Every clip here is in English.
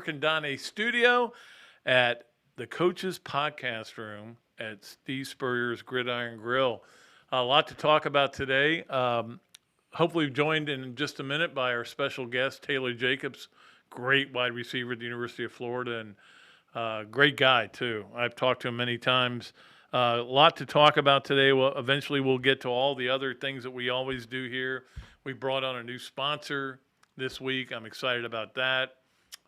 and Donnie studio at the Coaches Podcast Room at Steve Spurrier's Gridiron Grill. A lot to talk about today. Hopefully, joined in just a minute by our special guest, Taylor Jacobs, great wide receiver at the University of Florida, and great guy, too. I've talked to him many times. A lot to talk about today. Well, eventually, we'll get to all the other things that we always do here. We brought on a new sponsor this week. I'm excited about that.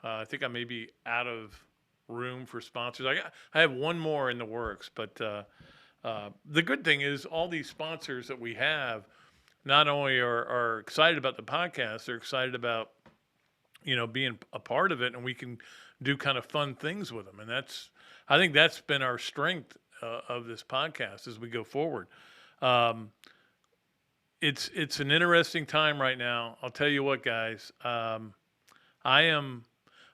I think I may be out of room for sponsors. I have one more in the works, but the good thing is all these sponsors that we have not only are excited about the podcast, they're excited about being a part of it, and we can do kind of fun things with them. And I think that's been our strength of this podcast as we go forward. It's an interesting time right now. I'll tell you what, guys. I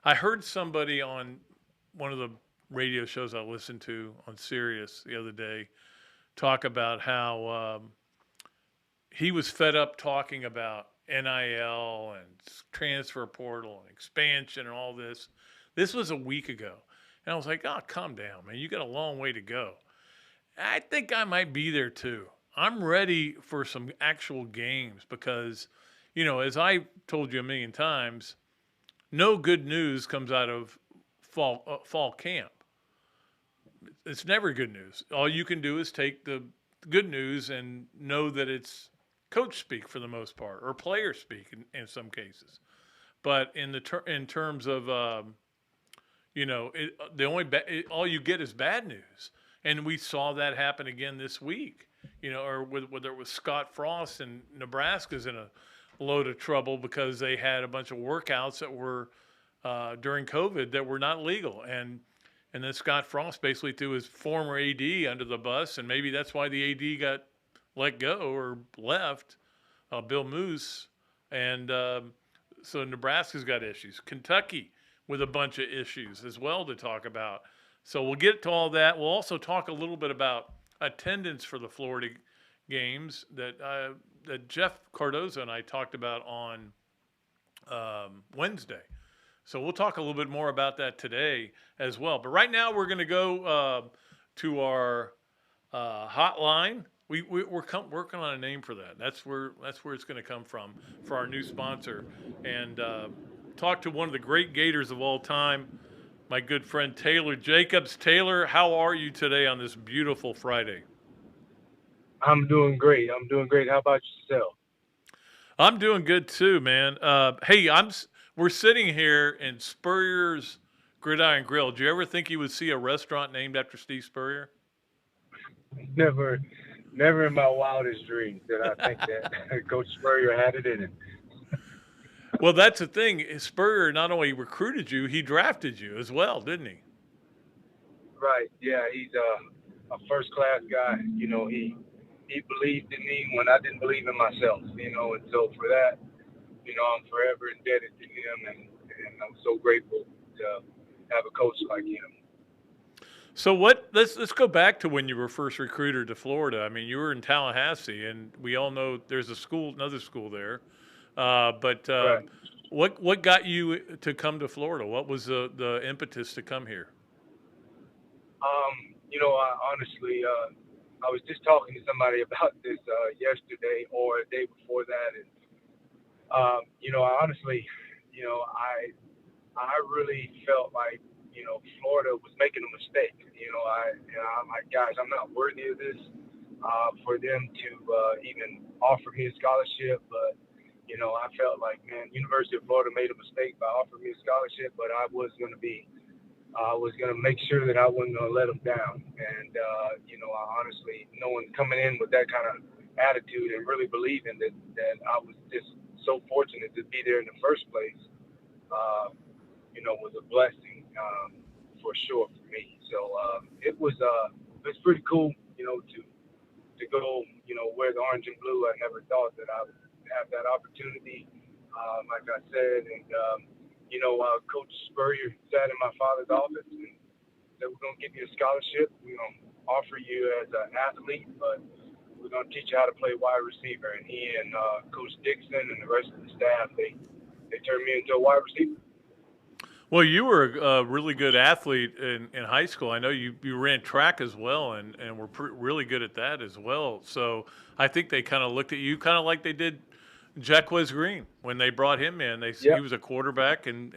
heard somebody on one of the radio shows I listened to on Sirius the other day talk about how he was fed up talking about NIL and transfer portal and expansion and all this. This was a week ago. And I was like, oh, calm down, man. You got a long way to go. I think I might be there too. I'm ready for some actual games because, as I told you a million times, no good news comes out of fall camp. It's never good news. All you can do is take the good news and know that it's coach speak for the most part, or player speak in some cases. But in terms of all you get is bad news, and we saw that happen again this week. Or whether it was Scott Frost and Nebraska's in a load of trouble because they had a bunch of workouts that were during COVID that were not legal, and then Scott Frost basically threw his former AD under the bus, and maybe that's why the AD got let go or left, Bill Moose, and so Nebraska's got issues. Kentucky with a bunch of issues as well to talk about. So we'll get to all that. We'll also talk a little bit about attendance for the Florida games that Jeff Cardozo and I talked about on Wednesday. So we'll talk a little bit more about that today as well. But right now we're going to go to our hotline. We're working on a name for that. That's where it's going to come from for our new sponsor, and talk to one of the great Gators of all time, my good friend Taylor Jacobs. Taylor, how are you today on this beautiful Friday? I'm doing great. How about yourself? I'm doing good too, man. Hey, we're sitting here in Spurrier's Gridiron Grill. Did you ever think you would see a restaurant named after Steve Spurrier? Never, never in my wildest dreams did I think that Coach Spurrier had it in him. Well, that's the thing. Spurrier not only recruited you, he drafted you as well, didn't he? Right. Yeah, he's a first class guy. He believed in me when I didn't believe in myself. And so for that, I'm forever indebted to him, and I'm so grateful to have a coach like him. So let's go back to when you were first recruited to Florida. I mean, you were in Tallahassee, and we all know there's another school there. But Right. what got you to come to Florida? What was the impetus to come here? I honestly, I was just talking to somebody about this yesterday or the day before that, and I honestly, I really felt like Florida was making a mistake. I'm like, guys, I'm not worthy of this. For them to even offer me a scholarship, but I felt like, man, University of Florida made a mistake by offering me a scholarship, but I was going to make sure that I wasn't going to let them down. And, I honestly, no one coming in with that kind of attitude and really believing that I was just so fortunate to be there in the first place, was a blessing for sure for me. So it's pretty cool, to go, wear the orange and blue. I never thought that I would have that opportunity, like I said. And, Coach Spurrier sat in my father's office and said, we're going to give you a scholarship. We're going to offer you as an athlete, but we're going to teach you how to play wide receiver. And he and Coach Dixon and the rest of the staff, they turned me into a wide receiver. Well, you were a really good athlete in high school. I know you ran track as well, and were really good at that as well. So I think they kind of looked at you kind of like they did Jacquez Green when they brought him in. He Yep. was a quarterback, and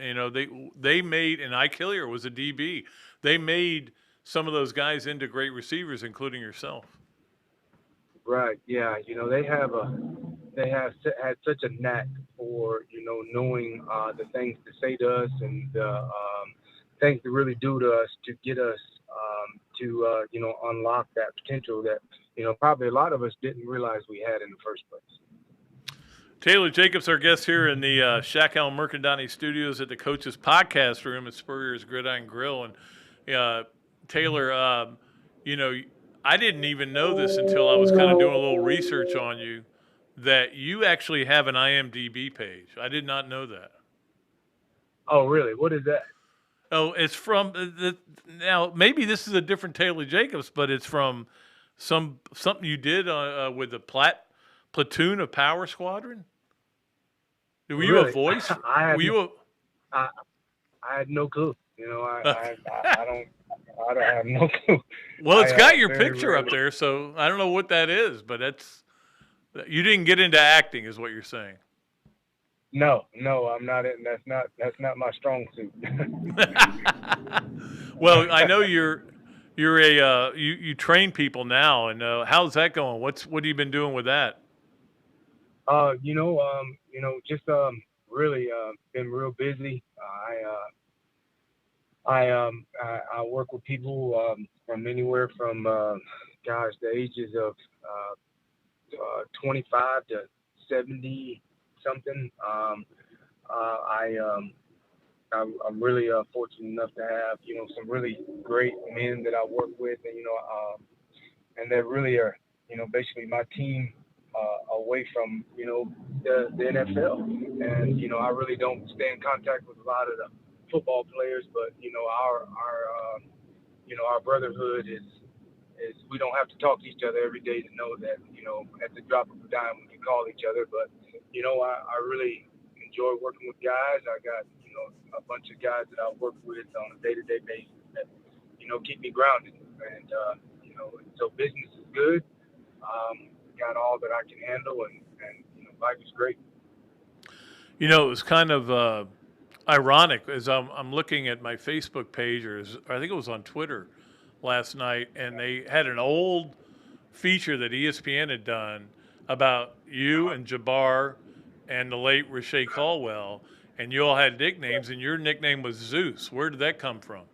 they made, and Ike Hillier was a DB. They made some of those guys into great receivers, including yourself. Right. Yeah. They have had such a knack for knowing the things to say to us and things to really do to us to get us to unlock that potential that probably a lot of us didn't realize we had in the first place. Taylor Jacobs, our guest here in the Shackell Mercandani Studios at the Coaches Podcast Room at Spurrier's Gridiron Grill. And Taylor, I didn't even know this until I was kind of doing a little research on you, that you actually have an IMDb page. I did not know that. Oh, really? What is that? Oh, it's from now. Maybe this is a different Taylor Jacobs, but it's from something you did with the platoon of Power Squadron. Were you a voice? I had no clue. I don't have no clue. Well, it's got your picture up there, so I don't know what that is, but you didn't get into acting, is what you're saying. No, I'm not. That's not my strong suit. Well, I know you train people now, and how's that going? What have you been doing with that? Just really been real busy. I work with people from anywhere from the ages of 25 to 70 something. I'm really fortunate enough to have some really great men that I work with, and that really are basically my team away from the NFL. And I really don't stay in contact with a lot of the football players, but our brotherhood is we don't have to talk to each other every day to know that at the drop of a dime we can call each other. But I really enjoy working with guys. I got a bunch of guys that I work with on a day-to-day basis that keep me grounded, and so business is good. Got all that I can handle, and life is great. It was kind of ironic as I'm looking at my Facebook page, or I think it was on Twitter last night, and they had an old feature that ESPN had done about you and Jabbar and the late Rashay Caldwell, and you all had nicknames, and your nickname was Zeus. Where did that come from?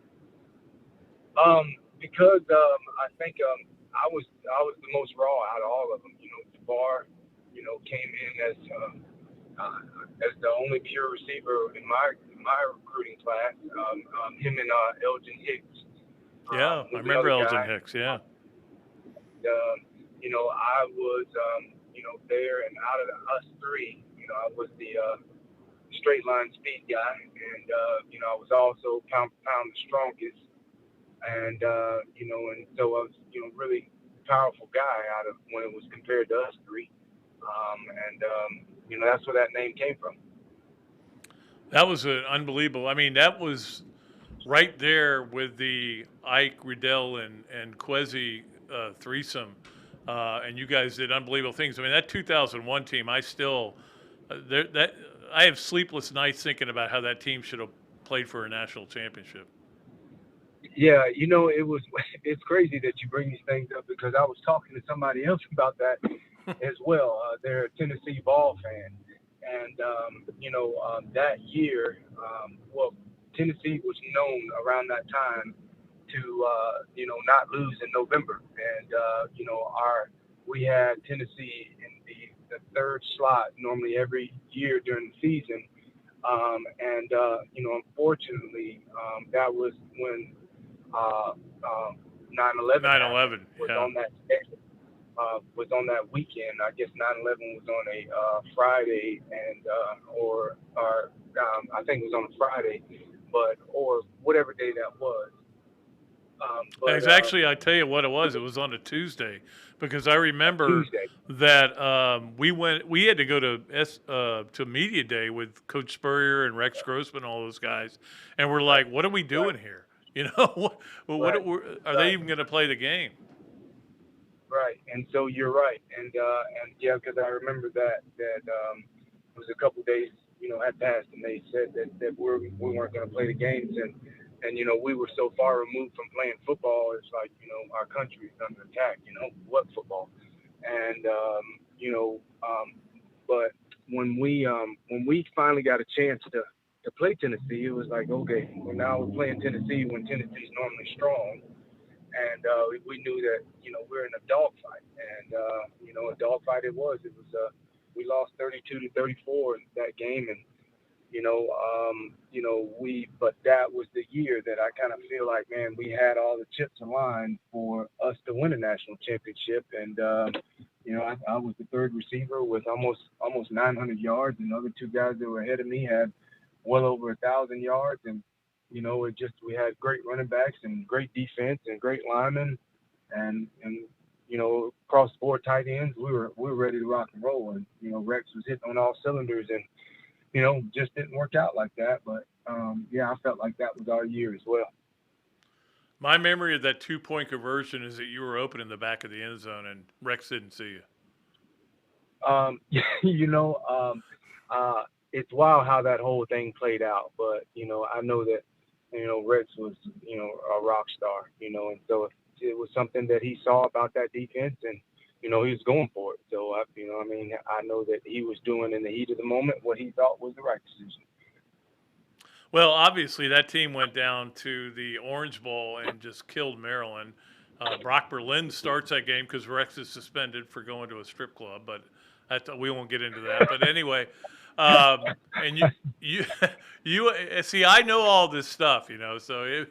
Because I think I was the most raw out of all of them. Jabbar, came in as the only pure receiver in my recruiting class. Him and Elgin Hicks. Yeah, I remember Elgin Hicks. Yeah. I was there, and out of us three, I was the straight line speed guy, and I was also pound for pound the strongest, and and so I was really powerful guy out of when it was compared to us three, and that's where that name came from. That was unbelievable. I mean, that was right there with the Ike, Riddell, and Kwesi threesome, and you guys did unbelievable things. I mean, that 2001 team, I have sleepless nights thinking about how that team should have played for a national championship. Yeah, it's crazy that you bring these things up, because I was talking to somebody else about that as well. They're a Tennessee ball fan, and that year, Tennessee was known around that time to not lose in November, and we had Tennessee in the third slot normally every year during the season, and unfortunately that was when 9/11 was on that schedule. Was on that weekend. I guess 9/11 was on a Friday, and I think it was on a Friday, or whatever day that was. It But was actually, I tell you what it was on a Tuesday, because I remember Tuesday, that we had to go to media day with Coach Spurrier and Rex Grossman, all those guys, and we're right, like, what are we right, doing here? What right, are they right. even going to play the game? Right, and so you're right, and yeah, because I remember that it was a couple days, had passed, and they said that we weren't going to play the games, and we were so far removed from playing football. It's like our country is under attack. What football, and but when we finally got a chance to play Tennessee, it was like, okay, well, now we're playing Tennessee when Tennessee's normally strong, and we knew that we're in a dogfight, and a dogfight it was. We lost 32-34 in that game, and but that was the year that I kind of feel like, man, we had all the chips aligned for us to win a national championship, and I was the third receiver with almost 900 yards, and the other two guys that were ahead of me had well over 1,000 yards, and we had great running backs and great defense and great linemen, and across the board tight ends. We were ready to rock and roll, and Rex was hitting on all cylinders, and just didn't work out like that. But yeah, I felt like that was our year as well. My memory of that 2-point conversion is that you were open in the back of the end zone and Rex didn't see you. You know, it's wild how that whole thing played out. But I know that Rex was a rock star. And so it was something that he saw about that defense, and he was going for it. So I know that he was doing in the heat of the moment what he thought was the right decision. Well, obviously that team went down to the Orange Bowl and just killed Maryland. Brock Berlin starts that game because Rex is suspended for going to a strip club, but we won't get into that. But anyway, and you you see, I know all this stuff, but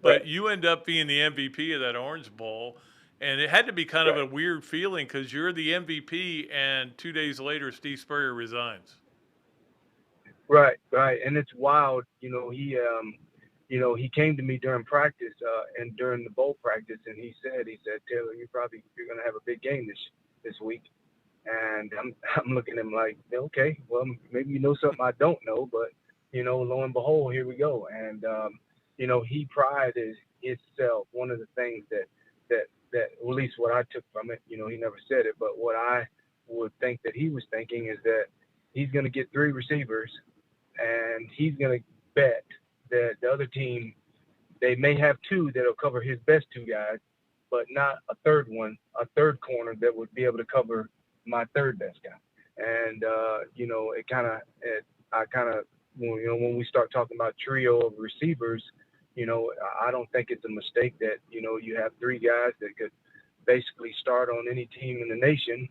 Right. you end up being the MVP of that Orange Bowl, and it had to be kind of Right. a weird feeling because you're the MVP, and 2 days later, Steve Spurrier resigns. Right, right, and it's wild. He came to me during practice and during the bowl practice, and he said, Taylor, you're gonna have a big game this week, and I'm looking at him like, okay, well, maybe you know something I don't know, but lo and behold, here we go, and he prided himself. One of the things that at least what I took from it, he never said it, but what I would think that he was thinking is that he's gonna get three receivers and he's going to bet that the other team, they may have two that'll cover his best two guys, but not a third corner that would be able to cover my third best guy. And when we start talking about trio of receivers, I don't think it's a mistake that you have three guys that could basically start on any team in the nation.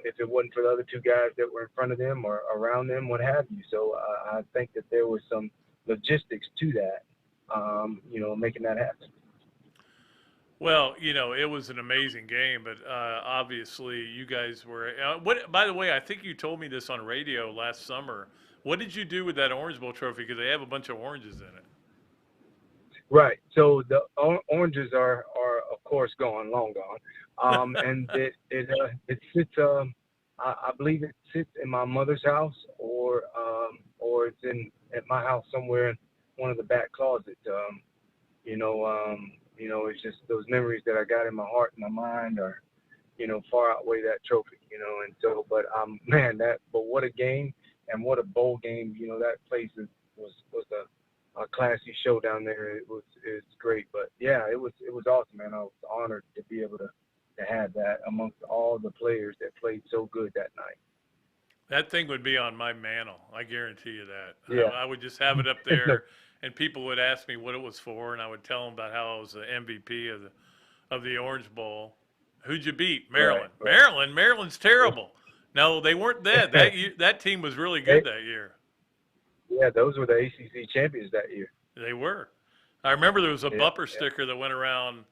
If it wasn't for the other two guys that were in front of them or around them, what have you. So I think that there was some logistics to that, making that happen. Well, it was an amazing game, but obviously you guys were. What? By the way, I think you told me this on radio last summer. What did you do with that Orange Bowl trophy? Because they have a bunch of oranges in it. Right. So the oranges are of course gone, long gone, and it sits. I believe it sits in my mother's house, or it's at my house somewhere in one of the back closets. It's just those memories that I got in my heart and my mind are, far outweigh that trophy. And so, but man, but what a game and what a bowl game. That place was a classy show down there. It's great. But yeah, it was awesome, man. I was honored to be able to have that amongst all the players that played so good that night. That thing would be on my mantle. I guarantee you that. Yeah. I would just have it up there, and people would ask me what it was for, and I would tell them about how I was the MVP of the Orange Bowl. Who'd you beat? Maryland. Right. Maryland's terrible. No, they weren't that. That team was really good that year. Yeah, those were the ACC champions that year. They were. I remember there was a bumper Yeah. sticker that went around,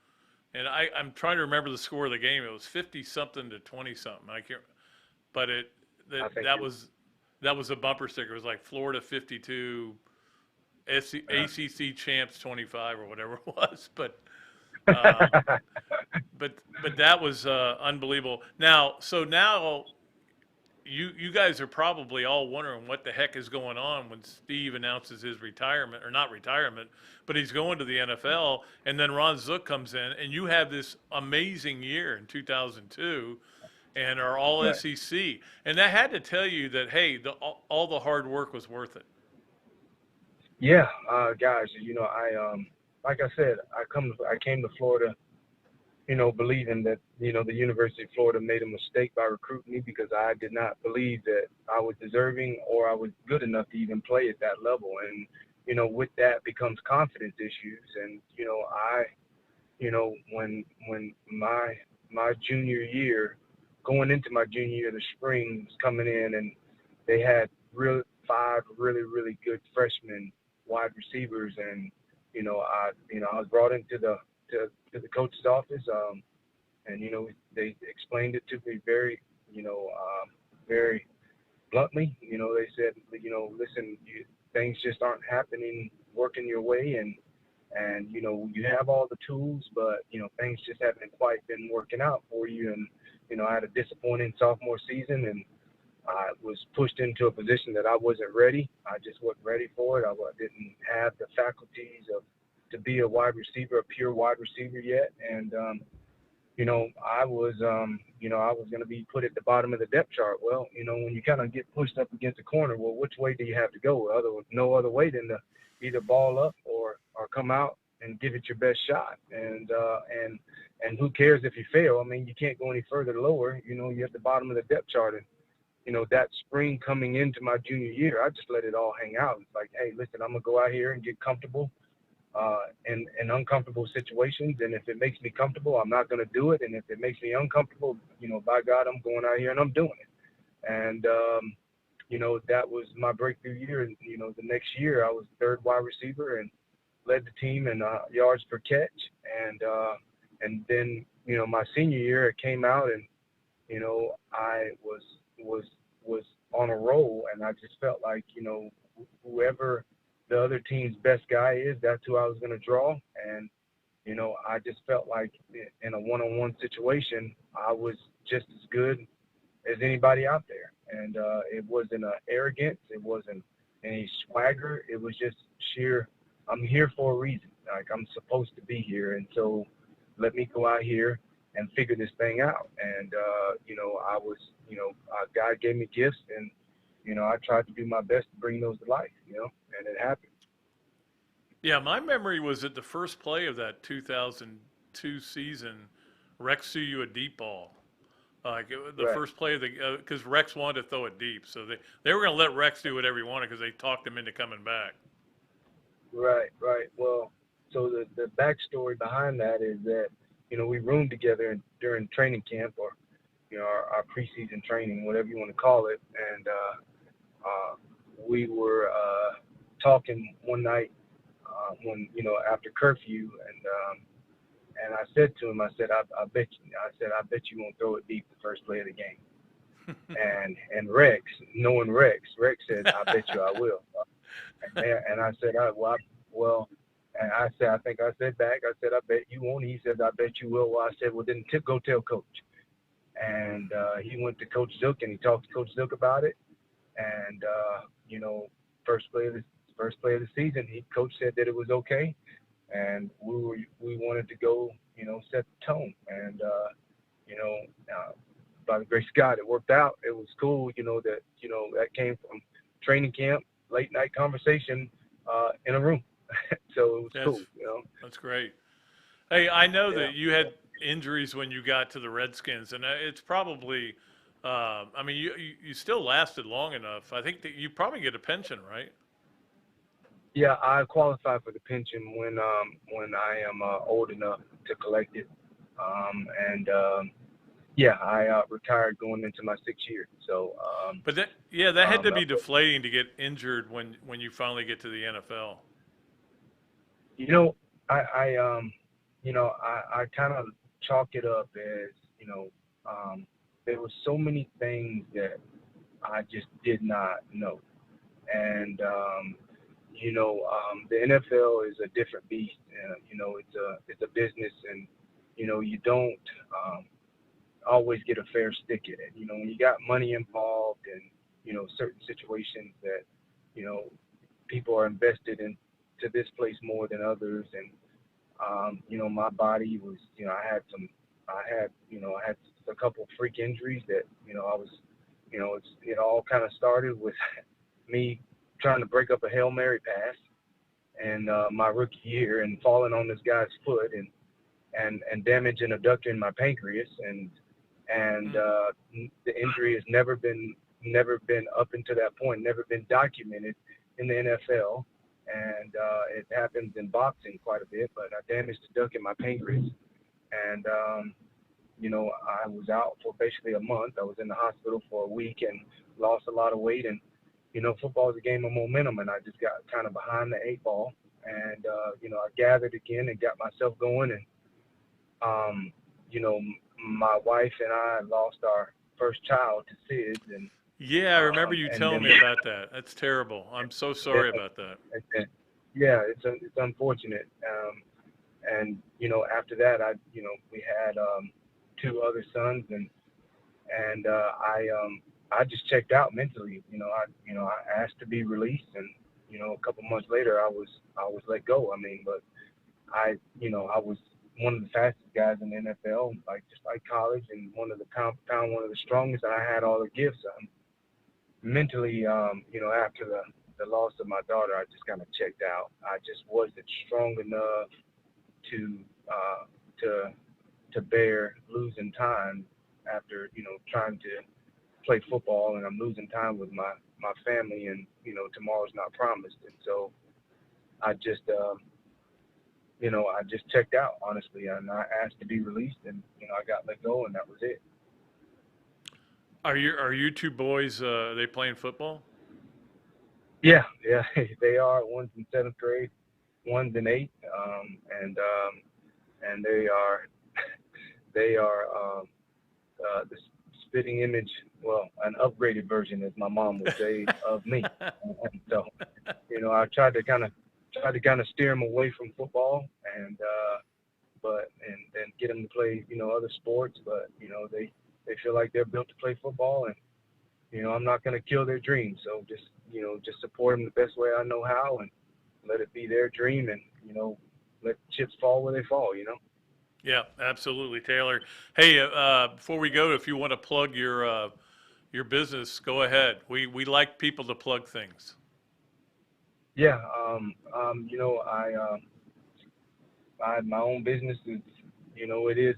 and I'm trying to remember the score of the game. It was 50-something to 20-something. I can't, but that was a bumper sticker. It was like Florida 52, ACC champs 25 or whatever it was, um, but that was unbelievable. Now you guys are probably all wondering what the heck is going on when Steve announces his retirement, or not retirement, but he's going to the NFL, and then Ron Zook comes in, and you have this amazing year in 2002, and are all Right. SEC, and that had to tell you that hey, all the hard work was worth it. Yeah, guys, like I said, I came to Florida, believing that, the University of Florida made a mistake by recruiting me because I did not believe that I was deserving or I was good enough to even play at that level. And, with that becomes confidence issues. And, when my junior year, going into my junior year, the spring was coming in and they had five really, really good freshmen wide receivers. And, I was brought into the coach's office, and they explained it to me very, very bluntly. They said, listen, things just aren't working your way, and you have all the tools, but things just haven't quite been working out for you. And I had a disappointing sophomore season, and I was pushed into a position that I wasn't ready. I just wasn't ready for it. I didn't have the faculties to be a wide receiver, a pure wide receiver yet. And, I was going to be put at the bottom of the depth chart. Well, when you kind of get pushed up against the corner, well, which way do you have to go? No other way than to either ball up or come out and give it your best shot. And who cares if you fail? I mean, you can't go any further lower. You're at the bottom of the depth chart. And, that spring coming into my junior year, I just let it all hang out. It's like, hey, listen, I'm going to go out here and get comfortable in uncomfortable situations. And if it makes me comfortable, I'm not going to do it. And if it makes me uncomfortable, by God, I'm going out here and I'm doing it. And, that was my breakthrough year. And, the next year I was third wide receiver and led the team in yards per catch. And then, my senior year, it came out and, I was on a roll, and I just felt like, whoever the other team's best guy is, that's who I was going to draw. And, I just felt like in a one-on-one situation, I was just as good as anybody out there. And it wasn't arrogance. It wasn't any swagger. It was just sheer, I'm here for a reason. Like, I'm supposed to be here. And so let me go out here and figure this thing out. And, I was, God gave me gifts, and, I tried to do my best to bring those to life, and it happened. Yeah, my memory was that the first play of that 2002 season, Rex threw you a deep ball. Like the Right. first play of the, because Rex wanted to throw it deep, so they were going to let Rex do whatever he wanted because they talked him into coming back. Right. Well, so the backstory behind that is that, we roomed together during training camp, or, our preseason training, whatever you want to call it. And we were talking one night when, after curfew, and I said to him, I said, I bet you won't throw it deep the first play of the game. and Rex, knowing Rex said, I bet you I will. And I said, well, and I think I said back, I said, I bet you won't. He said, I bet you will. Well, I said, well, then go tell Coach. And he went to Coach Zook, and he talked to Coach Zook about it. And, first play of the season, Coach said that it was okay. And we wanted to go, set the tone. And, by the grace of God, it worked out. It was cool, that came from training camp, late night conversation in a room. So it was cool, That's great. Hey, I know Yeah. that you had injuries when you got to the Redskins, and it's probably, you still lasted long enough. I think that you probably get a pension, right? Yeah, I qualify for the pension when I am old enough to collect it. I retired going into my 6th year. So, but that had to be deflating to get injured when you finally get to the NFL. I kind of chalk it up as, there were so many things that I just did not know. And, the NFL is a different beast. It's a business, and you don't always get a fair stick in it. When you got money involved and certain situations that people are invested into this place more than others, and my body was, I had a couple of freak injuries that I was, it all kind of started with me trying to break up a Hail Mary pass and my rookie year and falling on this guy's foot and damaging a duct in my pancreas, and the injury has never been up until that point, never been documented in the NFL. And it happens in boxing quite a bit, but I damaged the duct in my pancreas. And, I was out for basically a month. I was in the hospital for a week and lost a lot of weight. And, football is a game of momentum, and I just got kind of behind the eight ball. And, I gathered again and got myself going. And, my wife and I lost our first child to SIDS. And yeah, I remember you telling me about that. That's terrible. I'm so sorry about that. Yeah, it's unfortunate. And after that, we had two other sons, and I just checked out mentally. I asked to be released, and a couple months later, I was let go. I mean, but I was one of the fastest guys in the NFL, just like college, and one of the pound one of the strongest. And I had all the gifts. Mentally, after the loss of my daughter, I just kind of checked out. I just wasn't strong enough to bear losing time after trying to play football, and I'm losing time with my family, and tomorrow's not promised. And so I just checked out, honestly, and I asked to be released, and I got let go, and that was it. Are you two boys? Are they playing football? Yeah, they are. One's in 7th grade, one's in 8th, and they are the spitting image, well, an upgraded version, as my mom would say, of me. And so, I tried to kind of steer them away from football, and then get them to play other sports, but they feel like they're built to play football, and I'm not going to kill their dreams. So just support them the best way I know how, and let it be their dream, and let chips fall where they fall. Yeah, absolutely, Taylor. Hey, before we go, if you want to plug your business, go ahead. We like people to plug things. Yeah, I have my own business. It's, it is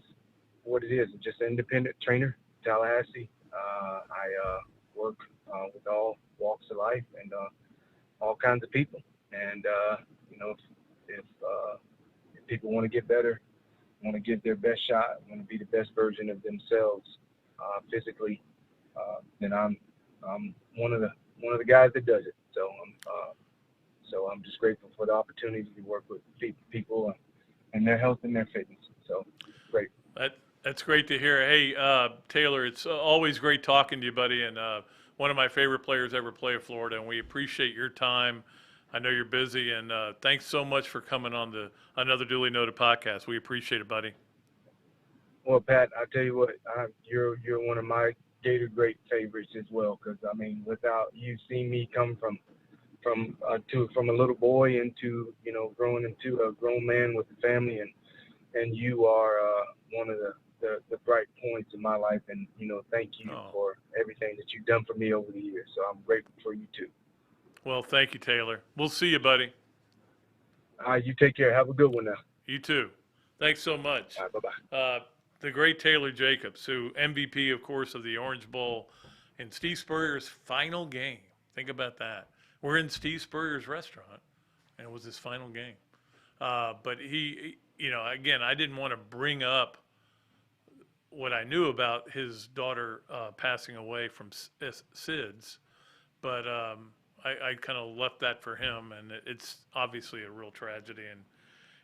what it is. It's just an independent trainer, Tallahassee. I work with all walks of life and all kinds of people. And if people want to get better, want to give their best shot, want to be the best version of themselves physically, then I'm one of the guys that does it. So I'm just grateful for the opportunity to work with people and their health and their fitness. So great. That's great to hear. Hey, Taylor, it's always great talking to you, buddy, and one of my favorite players ever play at Florida, and we appreciate your time. I know you're busy, and thanks so much for coming on the Another Dooley Noted Podcast. We appreciate it, buddy. Well, Pat, I tell you what, you're one of my Gator great favorites as well, because without you seeing me come from a little boy into growing into a grown man with a family, and you are one of the bright points in my life, and thank you for everything that you've done for me over the years. So I'm grateful for you too. Well, thank you, Taylor. We'll see you, buddy. All right, you take care. Have a good one now. You too. Thanks so much. All right, bye-bye. The great Taylor Jacobs, who MVP, of course, of the Orange Bowl, in Steve Spurrier's final game. Think about that. We're in Steve Spurrier's restaurant, and it was his final game. But he, again, I didn't want to bring up what I knew about his daughter passing away from SIDS, but I kind of left that for him, and it's obviously a real tragedy. And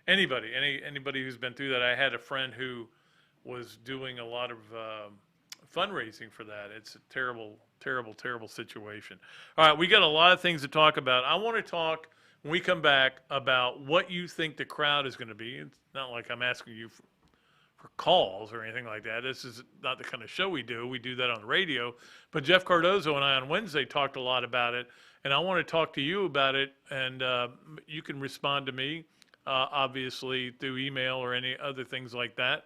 anybody who's been through that, I had a friend who was doing a lot of fundraising for that. It's a terrible, terrible, terrible situation. All right, we got a lot of things to talk about. I want to talk when we come back about what you think the crowd is going to be. It's not like I'm asking you for calls or anything like that. This is not the kind of show we do. We do that on the radio. But Jeff Cardozo and I on Wednesday talked a lot about it, and I want to talk to you about it, and you can respond to me, obviously, through email or any other things like that.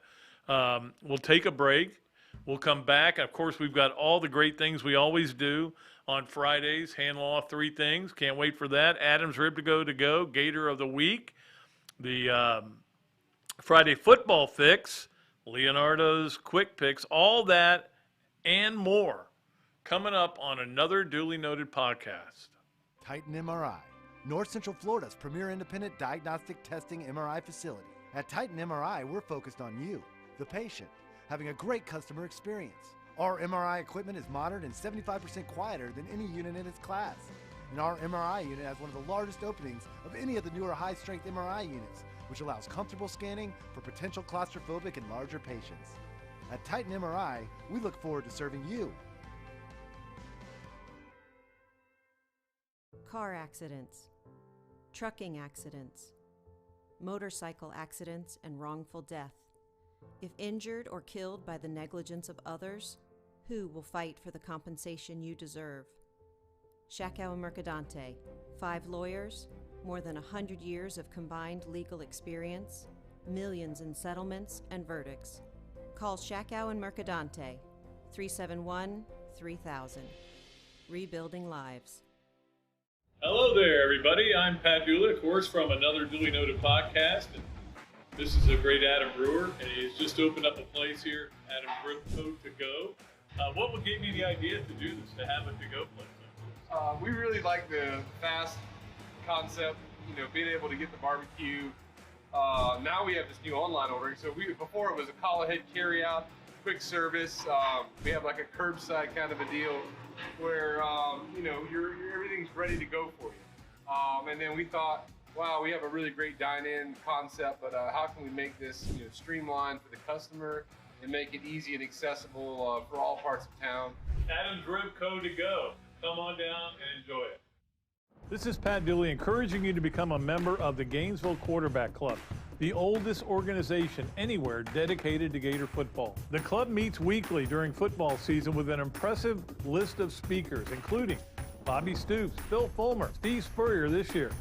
We'll take a break. We'll come back. Of course, we've got all the great things we always do on Fridays. Handle off 3 things. Can't wait for that. Adam's Rib to go. Gator of the Week. The Friday Football Fix. Leonardo's Quick Picks. All that and more coming up on Another Dooley Noted Podcast. Titan MRI, North Central Florida's premier independent diagnostic testing MRI facility. At Titan MRI, we're focused on you, the patient, having a great customer experience. Our MRI equipment is modern and 75% quieter than any unit in its class. And our MRI unit has one of the largest openings of any of the newer high-strength MRI units, which allows comfortable scanning for potential claustrophobic and larger patients. At Titan MRI, we look forward to serving you. Car accidents, trucking accidents, motorcycle accidents, and wrongful death. If injured or killed by the negligence of others, who will fight for the compensation you deserve? Shakow and Mercadante, 5 lawyers, more than 100 years of combined legal experience, millions in settlements and verdicts. Call Shakow and Mercadante, 371-3000. Rebuilding lives. Hello there, everybody. I'm Pat Dooley, of course, from Another Dooley Noted Podcast. And this is a great Adam Brewer, and he's just opened up a place here, Adam Brewer to go. What gave you the idea to do this, to have a to-go place? We really like the fast concept, being able to get the barbecue. Now we have this new online ordering. So before it was a call ahead carry out, quick service. We have like a curbside kind of a deal where everything's ready to go for you. And then we thought, wow, we have a really great dine-in concept, but how can we make this streamlined for the customer and make it easy and accessible for all parts of town? Adam's Rib Co. to go. Come on down and enjoy it. This is Pat Dooley encouraging you to become a member of the Gainesville Quarterback Club, the oldest organization anywhere dedicated to Gator football. The club meets weekly during football season with an impressive list of speakers, including Bobby Stoops, Bill Fulmer, Steve Spurrier this year.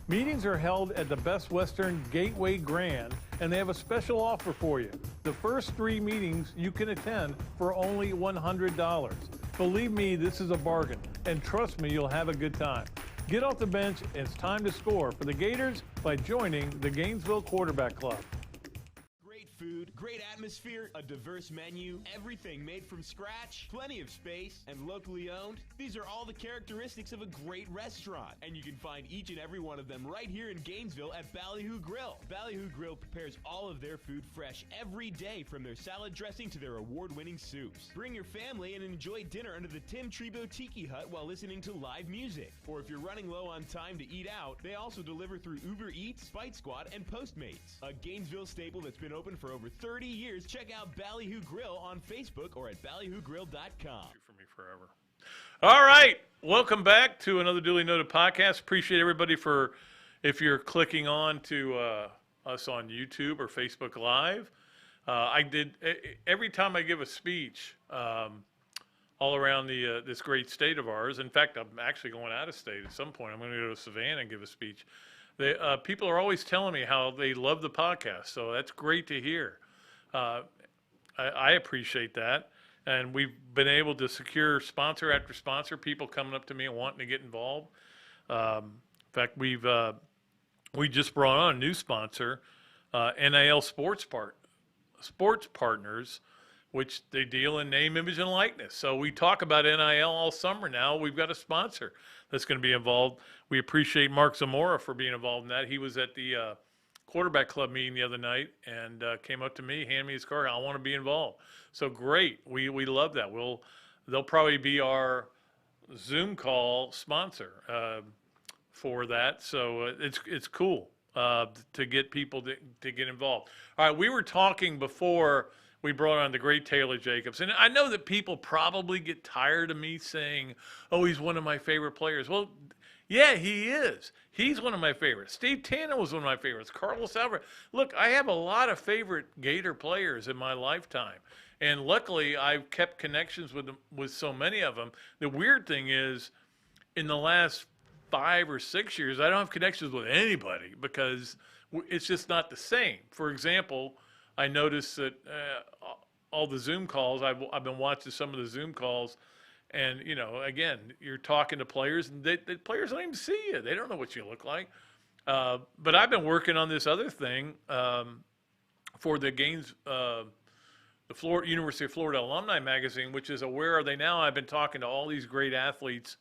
Meetings are held at the Best Western Gateway Grand, and they have a special offer for you. The first 3 meetings you can attend for only $100. Believe me, this is a bargain, and trust me, you'll have a good time. Get off the bench, and it's time to score for the Gators by joining the Gainesville Quarterback Club. Great food, great atmosphere, a diverse menu, everything made from scratch, plenty of space, and locally owned. These are all the characteristics of a great restaurant, and you can find each and every one of them right here in Gainesville at Ballyhoo Grill. Ballyhoo Grill prepares all of their food fresh every day, from their salad dressing to their award-winning soups. Bring your family and enjoy dinner under the Tim Trebo Tiki Hut while listening to live music. Or if you're running low on time to eat out, they also deliver through Uber Eats, Fight Squad, and Postmates. A Gainesville staple that's been open for over 30 years. Check out Ballyhoo Grill on Facebook or at ballyhoogrill.com. For me forever. All right, welcome back to Another Duly Noted Podcast. Appreciate everybody if you're clicking on to us on YouTube or Facebook Live. Every time I give a speech all around this great state of ours. In fact, I'm actually going out of state at some point. I'm going to go to Savannah and give a speech. People are always telling me how they love the podcast, so that's great to hear. I appreciate that, and we've been able to secure sponsor after sponsor, people coming up to me and wanting to get involved. In fact, we just brought on a new sponsor, NIL Sports Partners, which they deal in name, image, and likeness. So we talk about NIL all summer now. We've got a sponsor that's going to be involved. We appreciate Mark Zamora for being involved in that. He was at the quarterback club meeting the other night and came up to me, handed me his card. I want to be involved. So great. We love that. They'll probably be our Zoom call sponsor for that. So it's cool to get people to get involved. All right, we were talking before we brought on the great Taylor Jacobs. And I know that people probably get tired of me saying, oh, he's one of my favorite players. Well, Yeah, he is. He's one of my favorites. Steve Tannen was one of my favorites. Carlos Alvarez. Look, I have a lot of favorite Gator players in my lifetime, and luckily I've kept connections with them, with so many of them. The weird thing is, in the last 5 or 6 years, I don't have connections with anybody because it's just not the same. For example, I noticed that all the Zoom calls, I've been watching some of the Zoom calls, and, you know, again, you're talking to players, and the players don't even see you. They don't know what you look like. But I've been working on this other thing for the Florida University of Florida Alumni Magazine, which is a Where Are They Now? I've been talking to all these great athletes,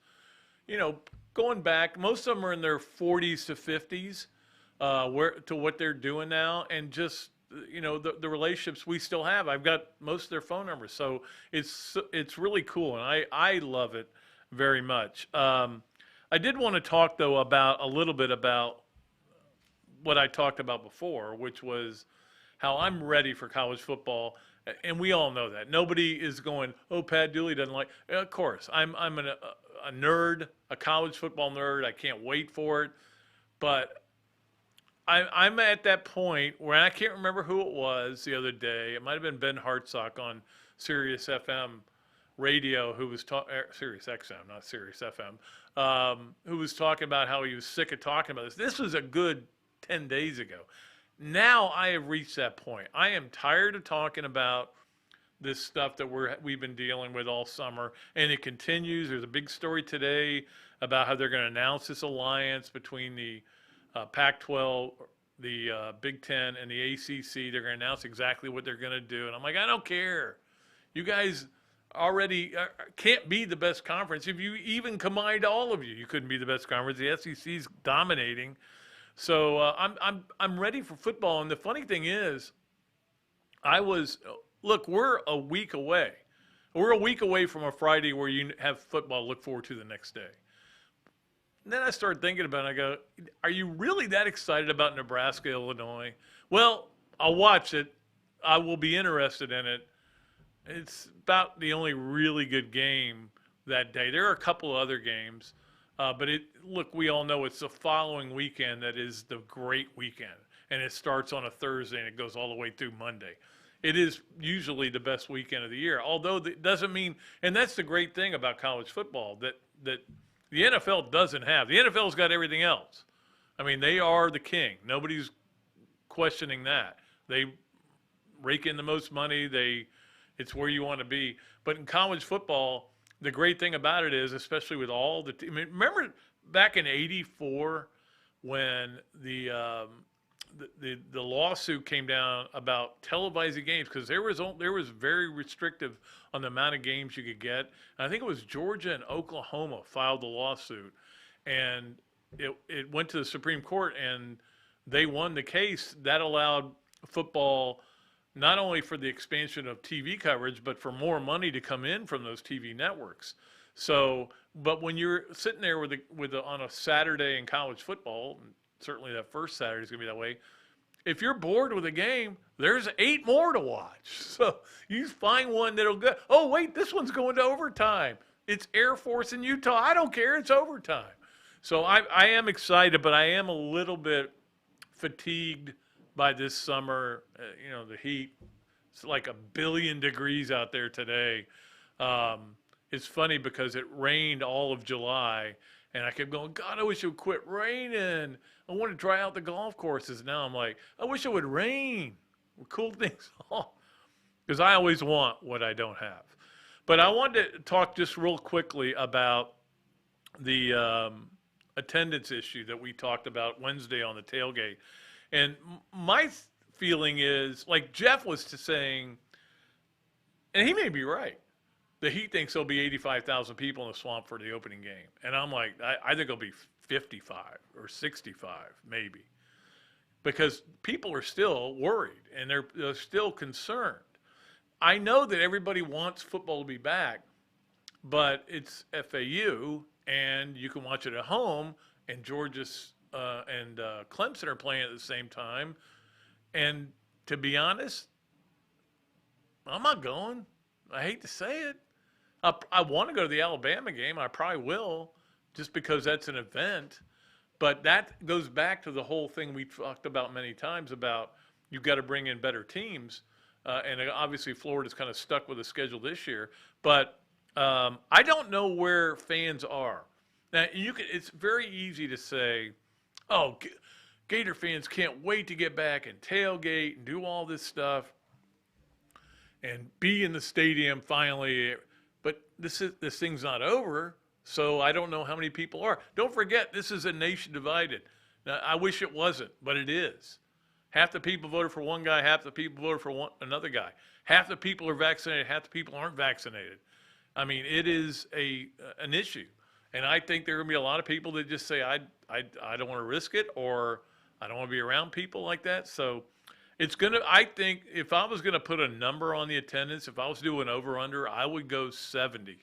you know, going back. Most of them are in their 40s to 50s, to what they're doing now, and just, you know, the relationships we still have. I've got most of their phone numbers, so it's really cool, and I love it very much. I did want to talk though about a little bit about what I talked about before, which was how I'm ready for college football, and we all know that. Nobody is going, oh, Pat Dooley doesn't like. Of course, I'm a nerd, a college football nerd. I can't wait for it, but I'm at that point where I can't remember who it was the other day. It might have been Ben Hartsock on Sirius FM radio, who was Sirius XM, not Sirius FM, who was talking about how he was sick of talking about this. This was a good 10 days ago. Now I have reached that point. I am tired of talking about this stuff that we've been dealing with all summer, and it continues. There's a big story today about how they're going to announce this alliance between the Pac-12, the Big Ten, and the ACC. They're going to announce exactly what they're going to do. And I'm like, I don't care. You guys already can't be the best conference. If you even combined all of you, you couldn't be the best conference. The SEC's dominating. So I'm ready for football. And the funny thing is, look, we're a week away. We're a week away from a Friday where you have football to look forward to the next day. And then I started thinking about it. I go, are you really that excited about Nebraska, Illinois? Well, I'll watch it. I will be interested in it. It's about the only really good game that day. There are a couple of other games, but look, we all know it's the following weekend that is the great weekend, and it starts on a Thursday and it goes all the way through Monday. It is usually the best weekend of the year, although it doesn't mean, and that's the great thing about college football, that the NFL doesn't have. The NFL's got everything else. I mean, they are the king. Nobody's questioning that. They rake in the most money. It's where you want to be. But in college football, the great thing about it is, especially with all the remember back in '84 when the lawsuit came down about televising games, because there was very restrictive on the amount of games you could get. And I think it was Georgia and Oklahoma filed the lawsuit, and it went to the Supreme Court, and they won the case. That allowed football not only for the expansion of TV coverage, but for more money to come in from those TV networks. So, but when you're sitting there on a Saturday in college football, and certainly that first Saturday is going to be that way, if you're bored with a game, there's 8 more to watch. So you find one that'll go, oh, wait, this one's going to overtime. It's Air Force in Utah. I don't care. It's overtime. So I am excited, but I am a little bit fatigued by this summer. The heat. It's like 1 billion degrees out there today. It's funny because it rained all of July, and I kept going, God, I wish it would quit raining. I want to dry out the golf courses. Now I'm like, I wish it would rain. We'll cool things off. Because I always want what I don't have. But I wanted to talk just real quickly about the attendance issue that we talked about Wednesday on the tailgate. And my feeling is, like Jeff was saying, and he may be right, that he thinks there'll be 85,000 people in the Swamp for the opening game. And I'm like, I think it'll be 55 or 65 maybe. Because people are still worried and they're still concerned. I know that everybody wants football to be back, but it's FAU and you can watch it at home, and Georgia's and Clemson are playing at the same time. And to be honest, I'm not going. I hate to say it. I want to go to the Alabama game. I probably will. just because that's an event. But that goes back to the whole thing we talked about many times about you've got to bring in better teams. And obviously Florida's kind of stuck with the schedule this year. But I don't know where fans are. Now, it's very easy to say, oh, Gator fans can't wait to get back and tailgate and do all this stuff and be in the stadium finally. But this thing's not over. So I don't know how many people are. Don't forget, this is a nation divided. Now, I wish it wasn't, but it is. Half the people voted for one guy, half the people voted for another guy. Half the people are vaccinated, half the people aren't vaccinated. I mean, it is an issue. And I think there are going to be a lot of people that just say, I don't want to risk it, or I don't want to be around people like that. So it's going to, I think if I was going to put a number on the attendance, if I was doing over-under, I would go 70.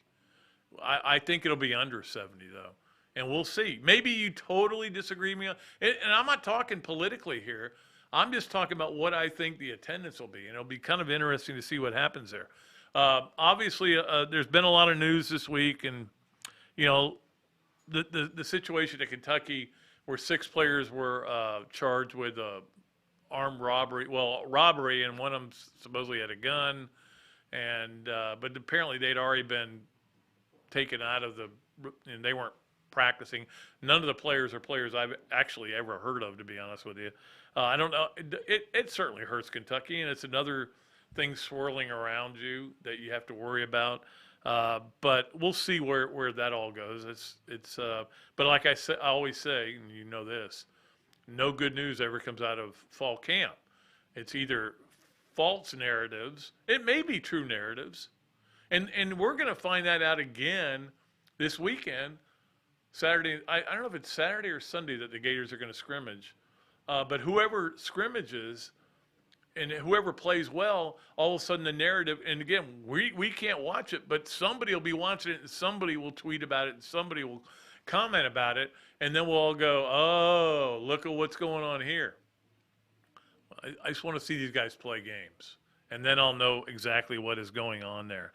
I think it'll be under 70, though. And we'll see. Maybe you totally disagree with me. And I'm not talking politically here. I'm just talking about what I think the attendance will be. And it'll be kind of interesting to see what happens there. Obviously, there's been a lot of news this week. And, you know, the situation at Kentucky where 6 players were charged with armed robbery. Well, robbery, and one of them supposedly had a gun. And but apparently they'd already been taken out of and they weren't practicing. None of the players are players I've actually ever heard of, to be honest with you. I don't know. It certainly hurts Kentucky, and it's another thing swirling around you that you have to worry about. But we'll see where that all goes. But like I always say, and you know this, no good news ever comes out of fall camp. It's either false narratives. It may be true narratives. And we're going to find that out again this weekend, Saturday. I don't know if it's Saturday or Sunday that the Gators are going to scrimmage. But whoever scrimmages and whoever plays well, all of a sudden the narrative, and again, we can't watch it, but somebody will be watching it, and somebody will tweet about it, and somebody will comment about it, and then we'll all go, oh, look at what's going on here. I just want to see these guys play games, and then I'll know exactly what is going on there.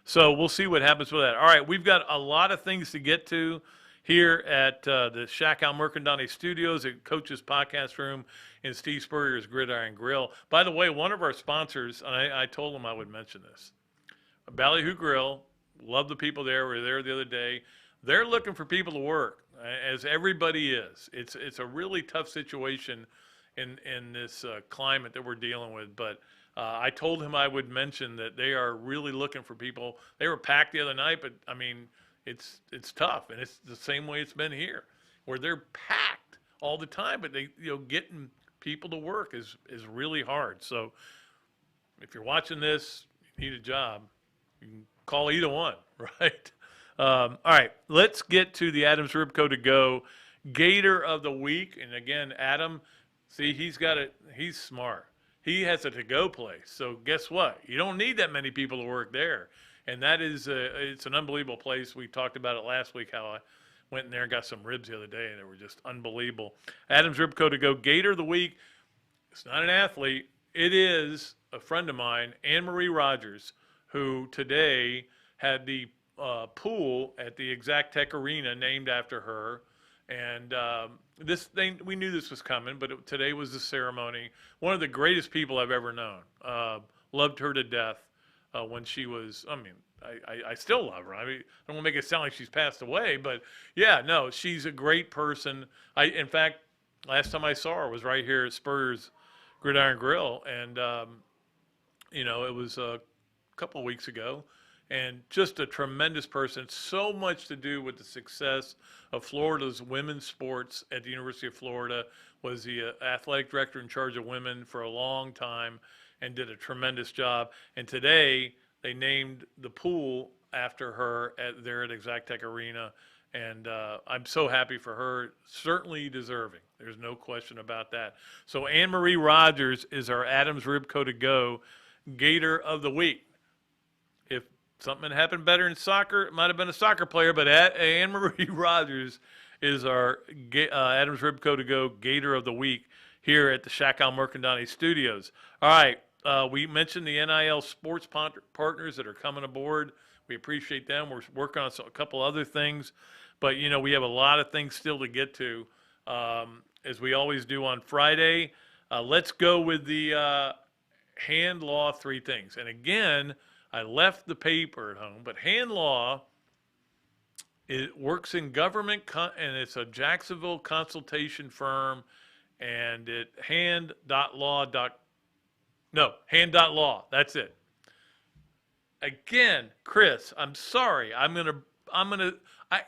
So we'll see what happens with that. All right, we've got a lot of things to get to here at the Shack Al Mercandani Studios at Coach's Podcast Room in Steve Spurrier's Gridiron Grill. By the way, one of our sponsors, and I told them I would mention this, Ballyhoo Grill, love the people there. We were there the other day. They're looking for people to work, as everybody is. It's a really tough situation in this climate that we're dealing with, but I told him I would mention that they are really looking for people. They were packed the other night, but I mean, it's tough, and it's the same way it's been here, where they're packed all the time. But getting people to work is really hard. So if you're watching this, you need a job, you can call either one, right? All right, let's get to the Adams Ribco to Go Gator of the Week. And again, Adam, see, he's got it. He's smart. He has a to-go place. So guess what? You don't need that many people to work there. And that is, it's an unbelievable place. We talked about it last week, how I went in there and got some ribs the other day, and they were just unbelievable. Adams Ribco to Go Gator of the Week. It's not an athlete. It is a friend of mine, Anne-Marie Rogers, who today had the pool at the Exact Tech Arena named after her. And we knew this was coming, but today was the ceremony. One of the greatest people I've ever known. Loved her to death when she was, I still love her. I mean, I don't want to make it sound like she's passed away, but yeah, no, she's a great person. In fact, last time I saw her was right here at Spurrier's Gridiron Grill, and, it was a couple of weeks ago. And just a tremendous person. So much to do with the success of Florida's women's sports at the University of Florida. Was the athletic director in charge of women for a long time and did a tremendous job. And today they named the pool after her there at Exact Tech Arena. And I'm so happy for her. Certainly deserving. There's no question about that. So Anne-Marie Rogers is our Adams Ribco to Go Gator of the Week. If something had happened better in soccer, it might have been a soccer player, but Anne-Marie Rogers is our Adams Ribco to Go Gator of the Week here at the Shack Al Mercandani Studios. All right, we mentioned the NIL sports partners that are coming aboard. We appreciate them. We're working on a couple other things. But, we have a lot of things still to get to, as we always do on Friday. Let's go with the hand law 3 things. And again, I left the paper at home, but hand law, it works in government, and it's a Jacksonville consultation firm, and hand.law. That's it. Again, Chris, I'm sorry.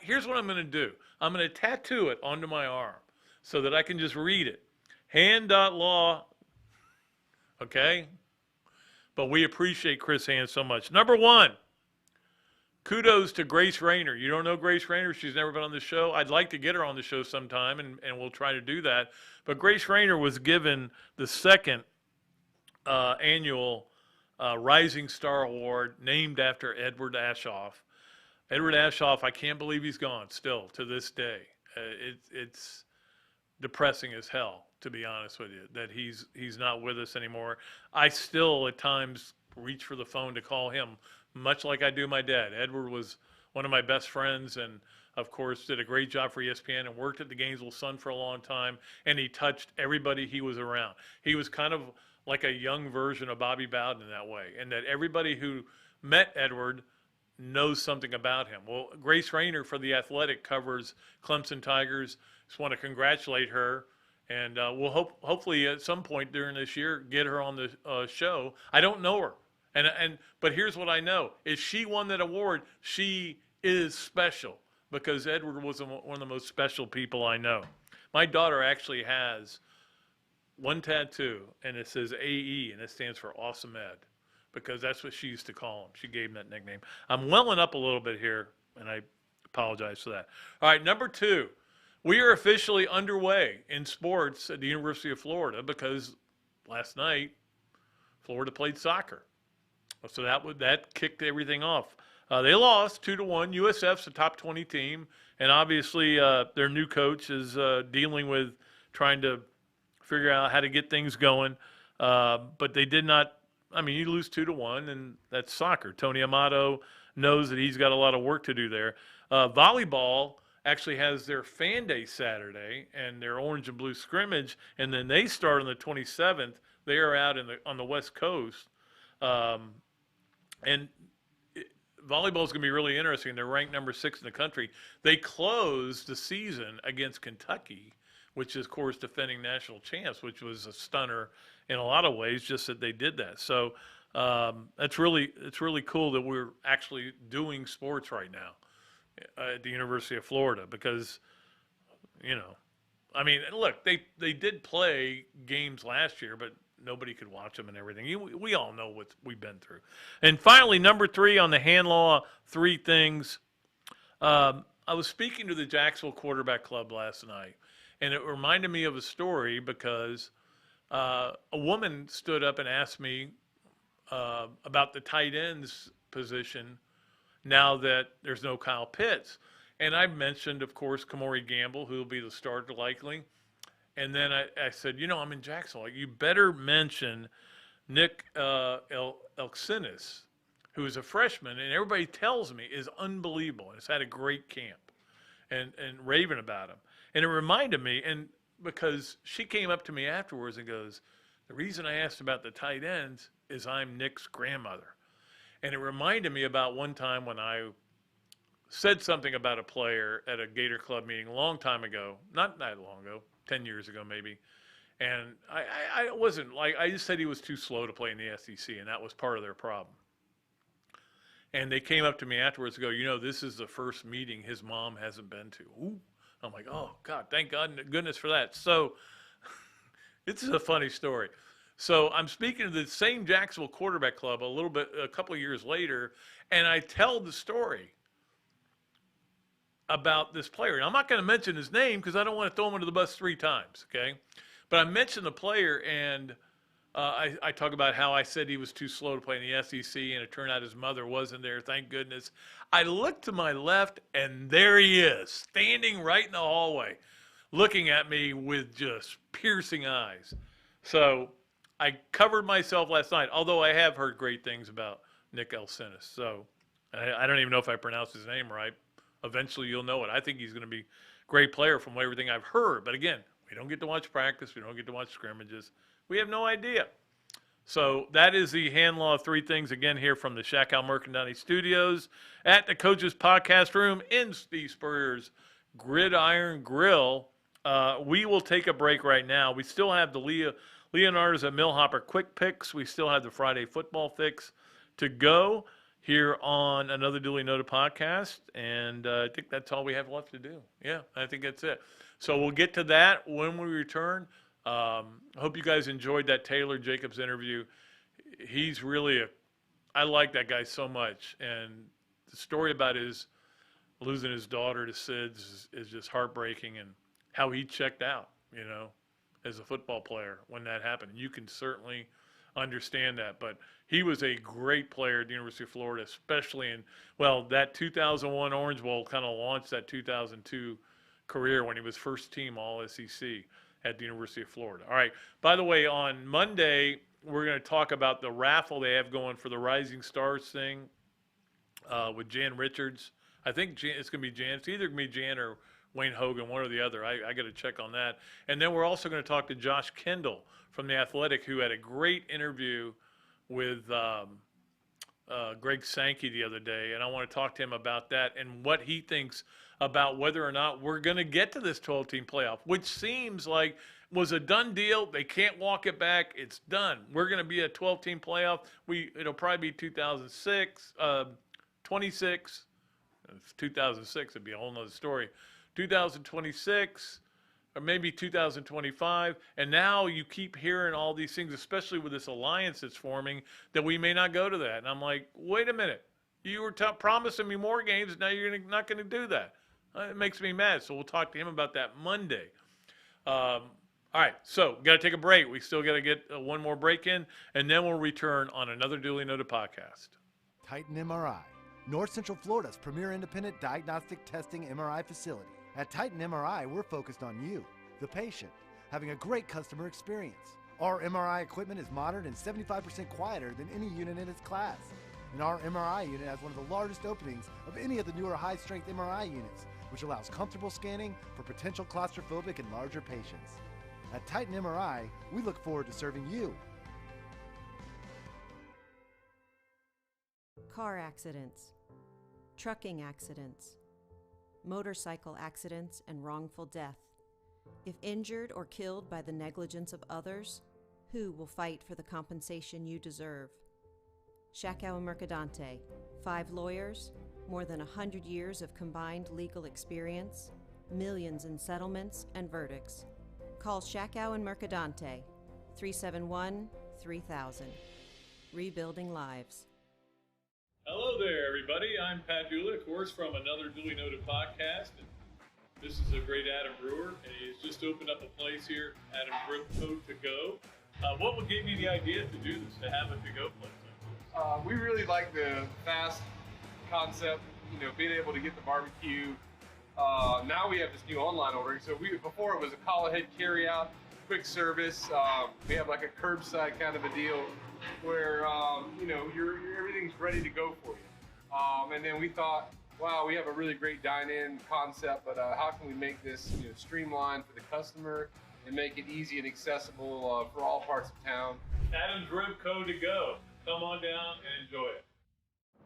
Here's what I'm gonna do. I'm gonna tattoo it onto my arm so that I can just read it. Hand.law. Okay? But we appreciate Chris Hand so much. Number 1, kudos to Grace Rayner. You don't know Grace Rayner? She's never been on the show. I'd like to get her on the show sometime, and we'll try to do that. But Grace Rayner was given the 2nd annual Rising Star Award, named after Edward Ashoff. Edward Ashoff, I can't believe he's gone still to this day. It's depressing as hell, to be honest with you, that he's not with us anymore. I still at times reach for the phone to call him, much like I do my dad. Edward was one of my best friends, and of course did a great job for ESPN and worked at the Gainesville Sun for a long time, and he touched everybody he was around. He was kind of like a young version of Bobby Bowden in that way, and that everybody who met Edward knows something about him. Well, Grace Rayner for The Athletic covers Clemson Tigers. Just want to congratulate her, and we'll hopefully at some point during this year get her on the show. I don't know her, but here's what I know: if she won that award, she is special, because Edward was one of the most special people I know. My daughter actually has one tattoo, and it says AE, and it stands for Awesome Ed, because that's what she used to call him. She gave him that nickname. I'm welling up a little bit here, and I apologize for that. All right, number 2. We are officially underway in sports at the University of Florida, because last night Florida played soccer. So that kicked everything off. They lost 2-1. USF's a top 20 team, and obviously their new coach is dealing with trying to figure out how to get things going. But they did not. I mean, you lose 2-1, and that's soccer. Tony Amato knows that he's got a lot of work to do there. Volleyball actually has their fan day Saturday and their orange and blue scrimmage, and then they start on the 27th. They are out on the West Coast, and volleyball is going to be really interesting. They're ranked number 6 in the country. They closed the season against Kentucky, which is, of course, defending national champs, which was a stunner in a lot of ways, just that they did that. So it's really cool that we're actually doing sports right now at the University of Florida, because, I mean, look, they did play games last year, but nobody could watch them and everything. We all know what we've been through. And finally, number 3 on the hand law 3 things. I was speaking to the Jacksonville Quarterback Club last night, and it reminded me of a story, because a woman stood up and asked me about the tight ends position now that there's no Kyle Pitts. And I mentioned, of course, Kamori Gamble, who will be the starter likely. And then I said, I'm in Jacksonville. You better mention Nick Elksinis, who is a freshman, and everybody tells me is unbelievable and has had a great camp, and raving about him. And it reminded me, and because she came up to me afterwards and goes, the reason I asked about the tight ends is I'm Nick's grandmother. And it reminded me about one time when I said something about a player at a Gator Club meeting a long time ago, not that long ago, 10 years ago maybe. And I wasn't like, I just said he was too slow to play in the SEC, and that was part of their problem. And they came up to me afterwards and go, this is the first meeting his mom hasn't been to. Ooh. I'm like, oh, God, thank God and goodness for that. So this is a funny story. So I'm speaking to the same Jacksonville Quarterback Club a couple of years later, and I tell the story about this player. And I'm not going to mention his name because I don't want to throw him under the bus 3 times, okay? But I mentioned the player, and I talk about how I said he was too slow to play in the SEC, and it turned out his mother wasn't there, thank goodness. I look to my left, and there he is, standing right in the hallway, looking at me with just piercing eyes. So I covered myself last night, although I have heard great things about Nick Elksinis. So I don't even know if I pronounced his name right. eventually you'll know it. I think he's going to be a great player from everything I've heard. But again, we don't get to watch practice. We don't get to watch scrimmages. We have no idea. So that is the hand law of three things, again, here from the Shackow Mercandani Studios at the Coaches Podcast Room in Steve Spurrier's Gridiron Grill. We will take a break right now. We still have the Leonardo's at Millhopper Quick Picks. We still have the Friday Football Fix to go here on Another Dooley Noted Podcast. And I think that's all we have left to do. Yeah, I think that's it. So we'll get to that when we return. Hope you guys enjoyed that Taylor Jacobs interview. He's really I like that guy so much. And the story about losing his daughter to SIDS is just heartbreaking, and how he checked out, as a football player when that happened. You can certainly understand that. But he was a great player at the University of Florida, especially that 2001 Orange Bowl kind of launched that 2002 career when he was first team All-SEC at the University of Florida. All right. By the way, on Monday, we're going to talk about the raffle they have going for the Rising Stars thing with Jan Richards. I think it's going to be Jan. It's either going to be Jan or Wayne Hogan, one or the other. I got to check on that. And then we're also going to talk to Josh Kendall from The Athletic, who had a great interview with Greg Sankey the other day. And I want to talk to him about that and what he thinks about whether or not we're going to get to this 12-team playoff, which seems like was a done deal. They can't walk it back. It's done. We're going to be a 12-team playoff. It'll probably be 2006, 26. If it's 2006, it'd be a whole nother story. 2026, or maybe 2025. And now you keep hearing all these things, especially with this alliance that's forming, that we may not go to that. And I'm like, wait a minute. You were promising me more games. Now you're not going to do that. It makes me mad. So we'll talk to him about that Monday. All right, so got to take a break. We still got to get one more break in, and then we'll return on Another Dooley Noted Podcast. Titan MRI, North Central Florida's premier independent diagnostic testing MRI facility. At Titan MRI, we're focused on you, the patient, having a great customer experience. Our MRI equipment is modern and 75% quieter than any unit in its class. And our MRI unit has one of the largest openings of any of the newer high-strength MRI units, which allows comfortable scanning for potential claustrophobic and larger patients. At Titan MRI, we look forward to serving you. Car accidents, trucking accidents, motorcycle accidents, and wrongful death. If injured or killed by the negligence of others, who will fight for the compensation you deserve? Shackow and Mercadante, 5 lawyers, more than 100 years of combined legal experience, millions in settlements and verdicts. Call Shackow and Mercadante, 371-3000. Rebuilding lives. Hello there, everybody. I'm Pat Dooley, of course, from Another Dooley Noted Podcast. And this is a great Adam Brewer, and he's just opened up a place here, Adam Brewer To Go. What would give you the idea to do this, to have a to-go place? We really like the fast concept, being able to get the barbecue. Now we have this new online ordering. So before it was a call ahead carry out, quick service. We have like a curbside kind of a deal where everything's ready to go for you. And then we thought, wow, we have a really great dine-in concept, but how can we make this streamlined for the customer and make it easy and accessible for all parts of town? Adam's Ribco To Go. Come on down and enjoy it.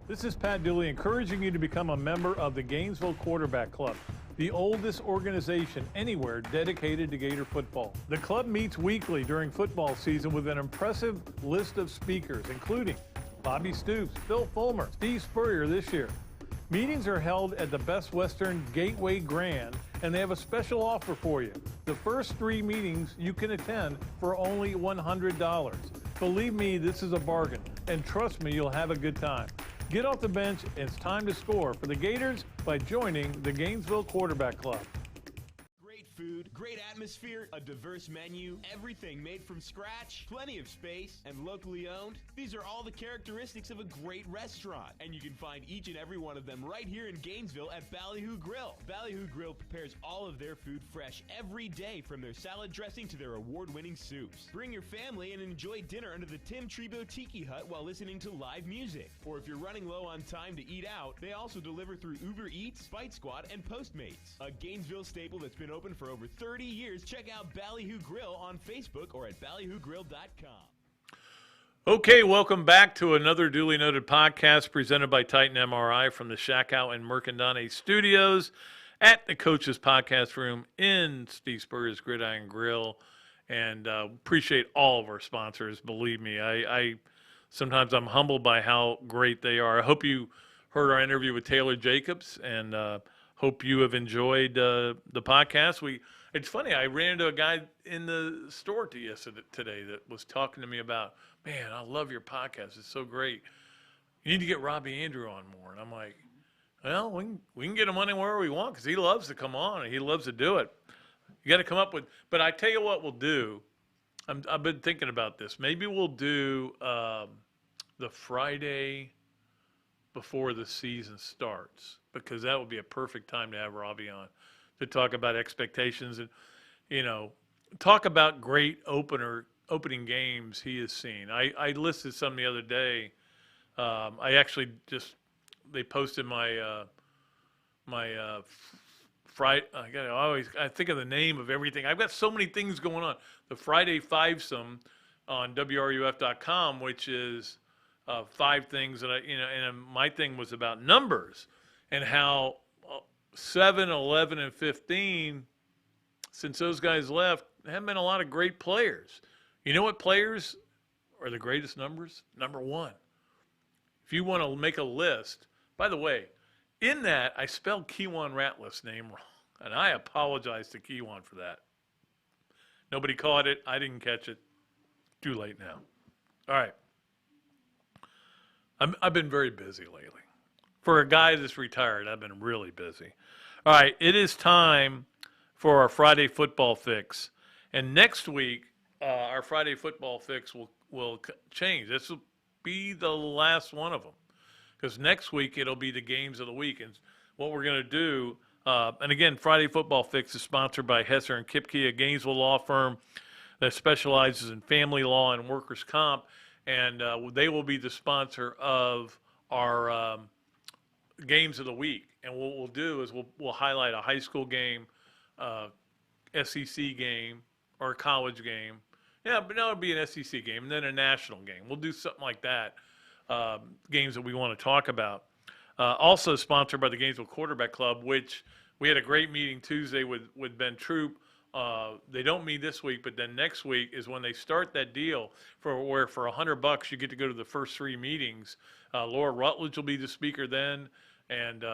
This is Pat Dooley encouraging you to become a member of the Gainesville Quarterback Club, the oldest organization anywhere dedicated to Gator football. The club meets weekly during football season with an impressive list of speakers, including Bobby Stoops, Phil Fulmer, Steve Spurrier this year. Meetings are held at the Best Western Gateway Grand, and they have a special offer for you. The first 3 meetings you can attend for only $100. Believe me, this is a bargain, and trust me, you'll have a good time. Get off the bench, it's time to score for the Gators by joining the Gainesville Quarterback Club. Great food, great atmosphere. atmosphere, a diverse menu, everything made from scratch, plenty of space, and locally owned. These are all the characteristics of a great restaurant, and you can find each and every one of them right here in Gainesville at Ballyhoo Grill. Ballyhoo Grill prepares all of their food fresh every day, from their salad dressing to their award-winning soups. Bring your family and enjoy dinner under the Tim Trebo Tiki Hut while listening to live music. Or if you're running low on time to eat out, they also deliver through Uber Eats, Bite Squad, and Postmates. A Gainesville staple that's been open for over 30 years. Check out Ballyhoo Grill on Facebook or at ballyhoogrill.com. Okay, welcome back to another Dooley Noted Podcast presented by Titan MRI from the Shackout and Mercandone Studios at the Coaches Podcast Room in Steve Spurrier's Gridiron Grill. And appreciate all of our sponsors. Believe me, I sometimes I'm humbled by how great they are. I hope you heard our interview with Taylor Jacobs, and hope you have enjoyed the podcast. It's funny, I ran into a guy in the store today that was talking to me about, man, I love your podcast. It's so great. You need to get Robbie Andrew on more. And I'm like, well, we can get him on anywhere we want because he loves to come on and he loves to do it. You got to come up with, but I tell you what we'll do. I've been thinking about this. Maybe we'll do the Friday before the season starts, because that would be a perfect time to have Robbie on to talk about expectations and, talk about great opening games he has seen. I listed some the other day. I actually they posted my Friday. I think of the name of everything. I've got so many things going on. The Friday Fivesome on WRUF.com, which is 5 things that and my thing was about numbers and how 7, 11, and 15, since those guys left, haven't been a lot of great players. You know what players are the greatest numbers? Number 1. If you want to make a list, by the way, in that I spelled Keywan Ratliff's name wrong, and I apologize to Keywan for that. Nobody caught it. I didn't catch it. Too late now. All right. I've been very busy lately. For a guy that's retired, I've been really busy. All right, it is time for our Friday football fix. And next week, our Friday football fix will change. This will be the last one of them. Because next week, it'll be the games of the week. And what we're going to do, and again, Friday football fix is sponsored by Hesser and Kipke, a Gainesville law firm that specializes in family law and workers' comp. And they will be the sponsor of our games of the week. And what we'll do is we'll highlight a high school game, SEC game, or a college game. Yeah, but now it'll be an SEC game and then a national game. We'll do something like that, games that we want to talk about. Also sponsored by the Gainesville Quarterback Club, which we had a great meeting Tuesday with Ben Troop. They don't meet this week, but then next week is when they start that deal where for $100 you get to go to the first 3 meetings. Laura Rutledge will be the speaker then, and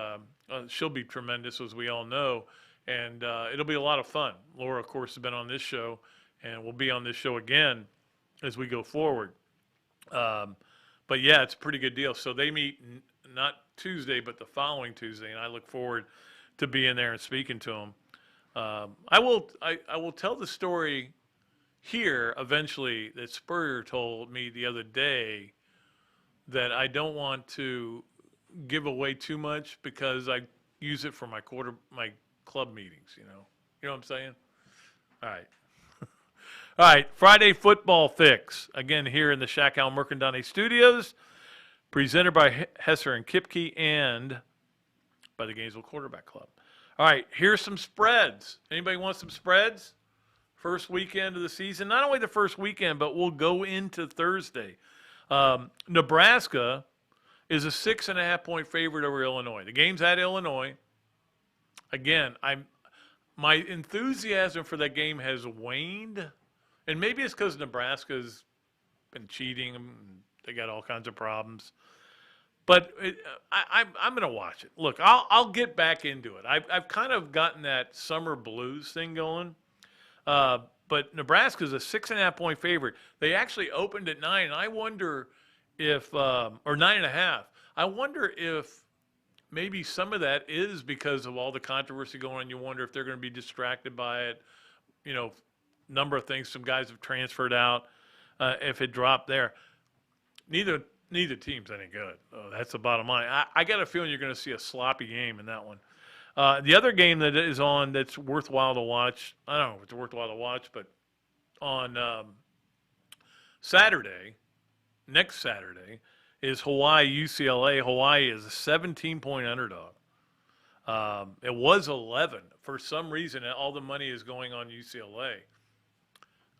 she'll be tremendous, as we all know, and it'll be a lot of fun. Laura, of course, has been on this show and will be on this show again as we go forward. But yeah, it's a pretty good deal. So they meet not Tuesday, but the following Tuesday, and I look forward to being there and speaking to them. I will tell the story here eventually that Spurrier told me the other day that I don't want to give away too much because I use it for my club meetings, you know what I'm saying? All right. All right, Friday football fix. Again, here in the Shackout Mercandone Studios, presented by Hesser and Kipke and by the Gainesville Quarterback Club. All right, here's some spreads. Anybody want some spreads? First weekend of the season. Not only the first weekend, but we'll go into Thursday. Nebraska is a 6.5-point favorite over Illinois. The game's at Illinois. Again, my enthusiasm for that game has waned, and maybe it's because Nebraska's been cheating. They got all kinds of problems. But I'm going to watch it. Look, I'll get back into it. I've kind of gotten that summer blues thing going. But Nebraska's a 6.5-point favorite. They actually opened at 9. And I wonder if, or 9.5. I wonder if maybe some of that is because of all the controversy going on. You wonder if they're going to be distracted by it. number of things. Some guys have transferred out. If it dropped there, neither team's any good. That's the bottom line. I got a feeling you're going to see a sloppy game in that one. The other game that is on that's worthwhile to watch, I don't know if it's worthwhile to watch, but on next Saturday, is Hawaii-UCLA. Hawaii is a 17-point underdog. It was 11. For some reason, all the money is going on UCLA.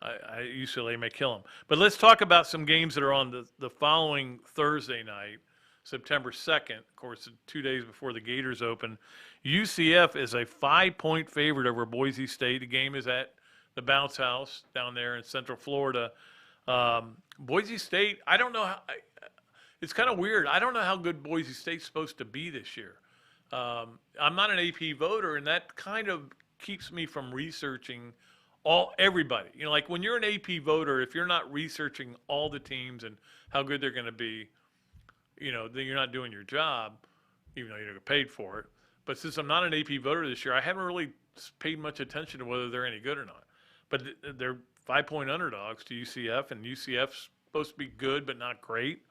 UCLA may kill them. But let's talk about some games that are on the following Thursday night, September 2nd. Of course, 2 days before the Gators open. UCF is a 5-point favorite over Boise State. The game is at the Bounce House down there in Central Florida. Boise State, I don't know how it's kind of weird. I don't know how good Boise State's supposed to be this year. I'm not an AP voter, and that kind of keeps me from researching everybody. Like when you're an AP voter, if you're not researching all the teams and how good they're going to be, then you're not doing your job, even though you don't get paid for it. But since I'm not an AP voter this year, I haven't really paid much attention to whether they're any good or not. But they're 5-point underdogs to UCF, and UCF's supposed to be good but not great.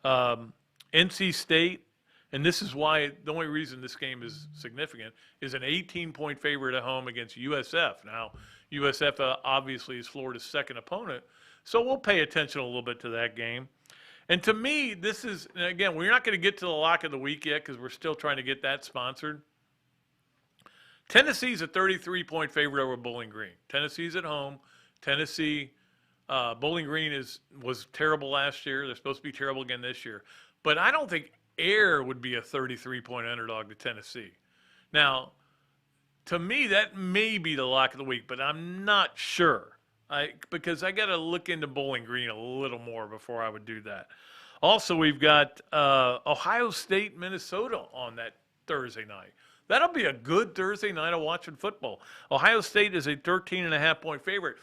NC State, and this is why the only reason this game is significant, is an 18-point favorite at home against USF. Now, USF obviously is Florida's second opponent, so we'll pay attention a little bit to that game. And to me, this is, again, we're not going to get to the lock of the week yet because we're still trying to get that sponsored. Tennessee's a 33-point favorite over Bowling Green. Tennessee's at home. Tennessee, Bowling Green was terrible last year. They're supposed to be terrible again this year. But I don't think Air would be a 33-point underdog to Tennessee. Now, to me, that may be the lock of the week, but I'm not sure. Because I got to look into Bowling Green a little more before I would do that. Also, we've got Ohio State, Minnesota on that Thursday night. That'll be a good Thursday night of watching football. Ohio State is a 13.5-point favorite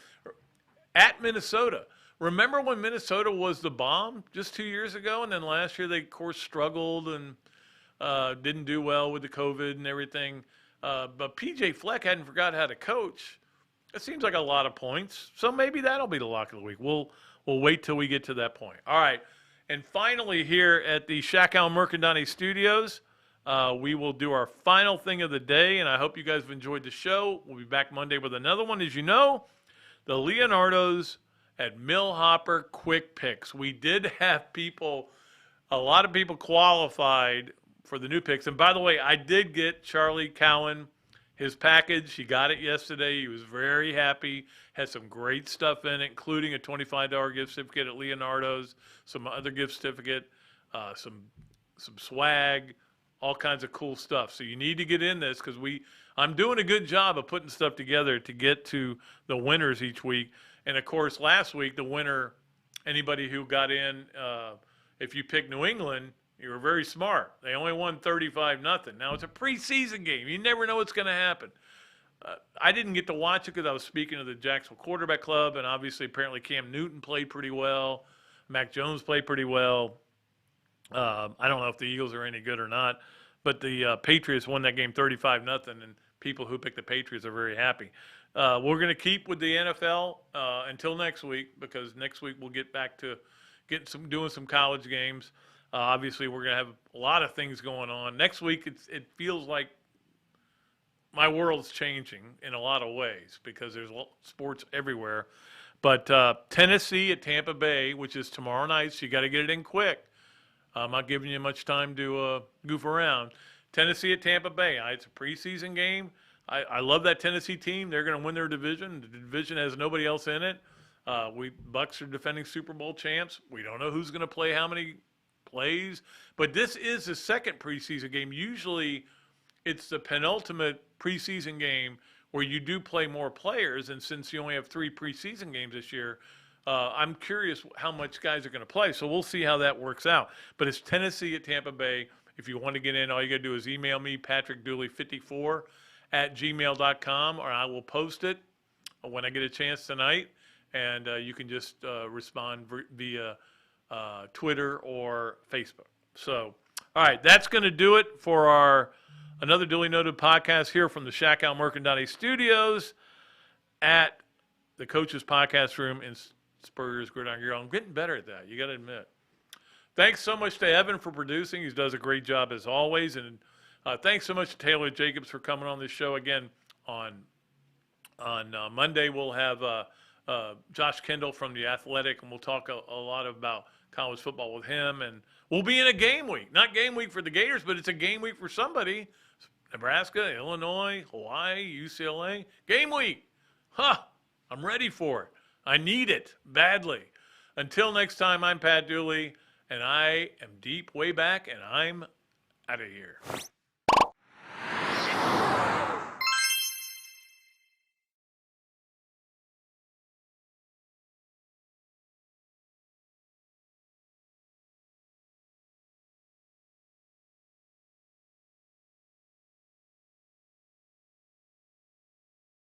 at Minnesota. Remember when Minnesota was the bomb just 2 years ago, and then last year they, of course, struggled and didn't do well with the COVID and everything. But P.J. Fleck hadn't forgot how to coach. It seems like a lot of points, so maybe that'll be the lock of the week. We'll wait till we get to that point. All right, and finally here at the Shackhouse Mercandani Studios, we will do our final thing of the day, and I hope you guys have enjoyed the show. We'll be back Monday with another one. As you know, the Leonardos at Millhopper Quick Picks. We did have a lot of people qualified for the new picks. And by the way, I did get Charlie Cowan his package. He got it yesterday. He was very happy. Had some great stuff in it, including a $25 gift certificate at Leonardo's, some other gift certificate, some swag, all kinds of cool stuff. So you need to get in this because I'm doing a good job of putting stuff together to get to the winners each week. And, of course, last week, the winner, anybody who got in, if you pick New England, you were very smart. They only won 35-0. Now, it's a preseason game. You never know what's going to happen. I didn't get to watch it because I was speaking to the Jacksonville Quarterback Club, and obviously apparently Cam Newton played pretty well. Mac Jones played pretty well. I don't know if the Eagles are any good or not, but the Patriots won that game 35-0, and people who pick the Patriots are very happy. We're going to keep with the NFL until next week because next week we'll get back to doing some college games. Obviously, we're going to have a lot of things going on. Next week, it feels like my world's changing in a lot of ways because there's sports everywhere. But Tennessee at Tampa Bay, which is tomorrow night, so you got to get it in quick. I'm not giving you much time to goof around. Tennessee at Tampa Bay. It's a preseason game. I love that Tennessee team. They're going to win their division. The division has nobody else in it. Bucks are defending Super Bowl champs. We don't know who's going to play how many plays, but this is the second preseason game. Usually it's the penultimate preseason game where you do play more players, and since you only have 3 preseason games this year, I'm curious how much guys are going to play, so we'll see how that works out. But it's Tennessee at Tampa Bay. If you want to get in, all you got to do is email me, patrickdooley54@gmail.com, or I will post it when I get a chance tonight, and you can just respond via Twitter or Facebook. So, all right, that's going to do it for our Another Dooley Noted podcast here from the Shackhouse Mercandani Studios. at the Coaches Podcast Room in Spurrier's Gridiron Grill. I'm getting better at that, you got to admit. Thanks so much to Evan for producing. He does a great job as always. And thanks so much to Taylor Jacobs for coming on this show again. On Monday, we'll have Josh Kendall from The Athletic, and we'll talk a lot about college football with him. And we'll be in a game week. Not game week for the Gators, but it's a game week for somebody. Nebraska, Illinois, Hawaii, UCLA. Game week. I'm ready for it. I need it badly. Until next time, I'm Pat Dooley, and I am deep way back, and I'm out of here.